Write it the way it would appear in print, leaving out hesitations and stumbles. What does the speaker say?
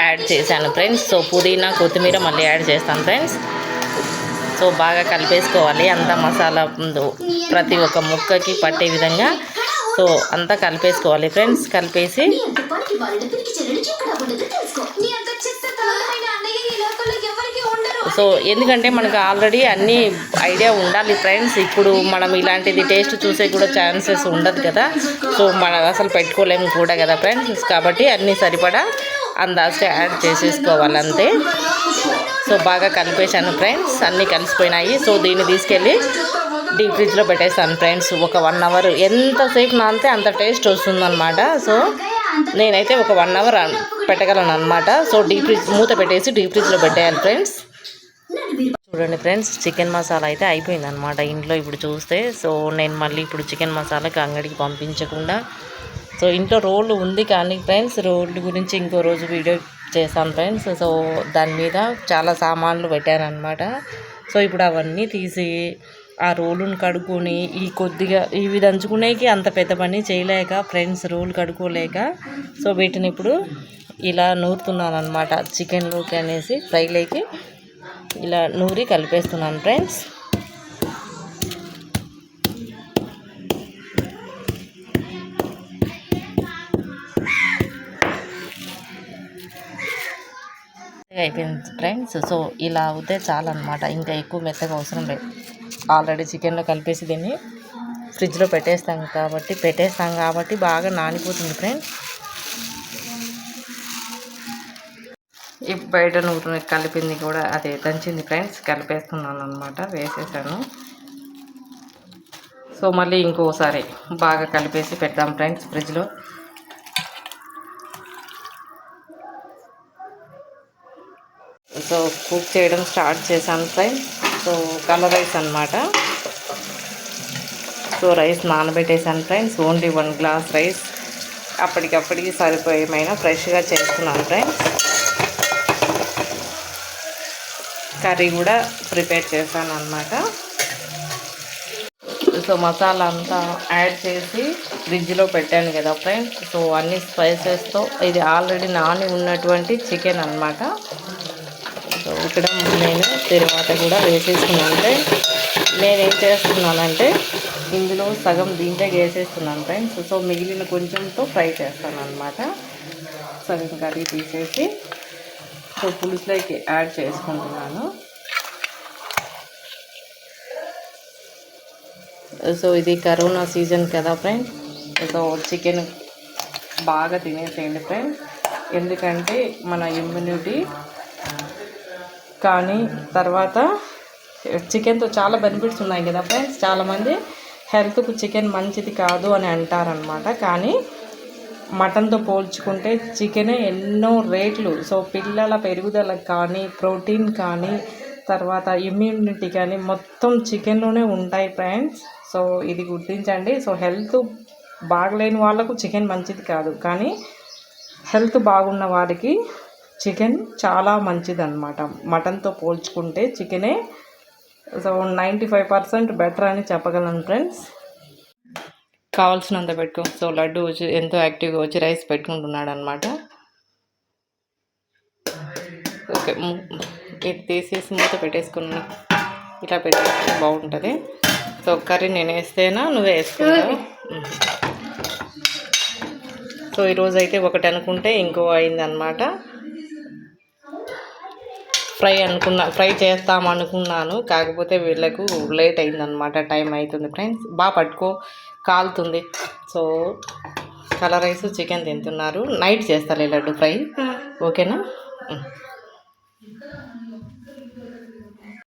Add చేశాను friends. So పుదీనా కొత్తిమీర మళ్ళీ యాడ్ చేస్తాను ఫ్రెండ్స్. సో బాగా కలిపేసుకోవాలి అంతా మసాలా ప్రతి ఒక్క ముక్కకి పట్టే విధంగా సో అంతా కలిపేసుకోవాలి ఫ్రెండ్స్. కలిపేసి సో ఎందుకంటే మనకు ఆల్రెడీ అన్నీ ఐడియా ఉండాలి ఫ్రెండ్స్. ఇప్పుడు మనం ఇలాంటిది టేస్ట్ చూసే కూడా ఛాన్సెస్ ఉండదు కదా. సో మనం అసలు పెట్టుకోలేము కూడా కదా ఫ్రెండ్స్. కాబట్టి అన్నీ సరిపడా అందాజుగా యాడ్ చేసేసుకోవాలి అంతే. సో బాగా కలిపేశాను ఫ్రెండ్స్, అన్నీ కలిసిపోయినాయి. సో దీన్ని తీసుకెళ్ళి డీప్ ఫ్రిడ్జ్లో పెట్టేస్తాను ఫ్రెండ్స్. ఒక 1 అవర్ ఎంతసేపు నానితే అంత టేస్ట్ వస్తుందన్నమాట. సో నేనైతే ఒక 1 అవర్ పెట్టగలను అనమాట. సో డీప్ ఫ్రిడ్జ్ మూత పెట్టేసి డీప్ ఫ్రిడ్జ్లో పెట్టేయాలి ఫ్రెండ్స్. చూడండి ఫ్రెండ్స్, చికెన్ మసాలా అయితే అయిపోయింది అనమాట ఇంట్లో ఇప్పుడు చూస్తే. సో నేను మళ్ళీ ఇప్పుడు చికెన్ మసాలాకి అంగడికి పంపించకుండా సో ఇంట్లో రోల్ ఉంది కానీ ఫ్రెండ్స్, రోల్ గురించి ఇంకో రోజు వీడియో చేశాను ఫ్రెండ్స్. సో దాని మీద చాలా సామాన్లు పెట్టాను అనమాట. సో ఇప్పుడు అవన్నీ తీసి ఆ రోలును కడుక్కొని కొద్దిగా ఇవి దంచుకునేకి అంత పెద్ద పని చేయలేక ఫ్రెండ్స్, రోలు కడుక్కోలేక సో వీటిని ఇప్పుడు ఇలా నూరుతున్నాను అనమాట. చికెన్లోకి అనేసి ఫ్రైలోకి ఇలా నూరి కలిపేస్తున్నాను ఫ్రెండ్స్. అయిపోయింది ఫ్రెండ్స్. సో ఇలా అవుతే చాలన్నమాట, ఇంకా ఎక్కువ మెత్తగా అవసరం లేదు. ఆల్రెడీ చికెన్లో కలిపేసి దీన్ని ఫ్రిడ్జ్లో పెట్టేస్తాం కాబట్టి బాగా నానిపోతుంది ఫ్రెండ్స్. బయట నూనె కలిపింది కూడా అదే దంచింది ఫ్రెండ్స్, కలిపేస్తున్నాను అనమాట, వేసేసాను. సో మళ్ళీ ఇంకోసారి బాగా కలిపేసి పెడతాం ఫ్రెండ్స్ ఫ్రిడ్జ్లో. సో కుక్ చేయడం స్టార్ట్ చేశాను ఫ్రెండ్స్. సో కలర్ రైస్ అనమాట. సో రైస్ నానబెట్టేసాను ఫ్రెండ్స్. ఓన్లీ 1 గ్లాస్ రైస్ అప్పటికప్పటికి సరిపోయేమైనా ఫ్రెష్గా చేస్తున్నాను ఫ్రెండ్స్. కర్రీ కూడా ప్రిపేర్ చేశాను అనమాట. సో మసాలా అంతా యాడ్ చేసి ఫ్రిడ్జ్లో పెట్టాను కదా ఫ్రెండ్స్. సో అన్ని స్పైసెస్తో ఇది ఆల్రెడీ నాని ఉన్నటువంటి చికెన్ అనమాట. సో ఇక్కడ నేను తర్వాత కూడా వేసేస్తున్నాను ఫ్రెండ్స్. నేనేం చేస్తున్నానంటే ఇందులో సగం దీంట్లోకి వేసేస్తున్నాను ఫ్రెండ్స్. సో మిగిలిన కొంచెంతో ఫ్రై చేస్తాను అనమాట. సగం కర్రీ తీసేసి సో పులుసులోకి యాడ్ చేసుకుంటున్నాను. సో ఇది కరోనా సీజన్ కదా ఫ్రెండ్స్. సో చికెన్ బాగా తినేసేయండి ఫ్రెండ్స్. ఎందుకంటే మన ఇమ్యూనిటీ కానీ తర్వాత చికెన్తో చాలా బెనిఫిట్స్ ఉన్నాయి కదా ఫ్రెండ్స్. చాలామంది హెల్త్కు చికెన్ మంచిది కాదు అని అంటారనమాట. కానీ మటన్తో పోల్చుకుంటే చికెనే ఎన్నో రేట్లు. సో పిల్లల పెరుగుదలకు కానీ, ప్రోటీన్ కానీ, తర్వాత ఇమ్యూనిటీ కానీ మొత్తం చికెన్లోనే ఉంటాయి ఫ్రెండ్స్. సో ఇది గుర్తించండి. సో హెల్త్ బాగలేని వాళ్ళకు చికెన్ మంచిది కాదు, కానీ హెల్త్ బాగున్న వారికి చికెన్ చాలా మంచిది అనమాట. మటన్తో పోల్చుకుంటే చికెనే సో 95% బెటర్ అని చెప్పగలను ఫ్రెండ్స్. కావాల్సినంత పెట్టుకో. సో లడ్డు వచ్చి ఎంతో యాక్టివ్గా వచ్చి రైస్ పెట్టుకుంటున్నాడు అనమాట. ఓకే, ఇది తీసేసి మూత పెట్టేసుకున్నా, ఇలా పెట్టేస్తే బాగుంటుంది. సో కర్రీ నేను వేస్తేనా నువ్వే వేసుకున్నావు. సో ఈరోజు అయితే ఒకటి అనుకుంటే ఇంకో అయిందనమాట. ఫ్రై చేస్తామనుకున్నాను, కాకపోతే వీళ్ళకు లేట్ అయిందనమాట, టైం అవుతుంది ఫ్రెండ్స్. బాగా పట్టుకో, కాలుతుంది. సో కలర్ రైస్ చికెన్ తింటున్నారు. నైట్ చేస్తారు లడ్డు ఫ్రై, ఓకేనా.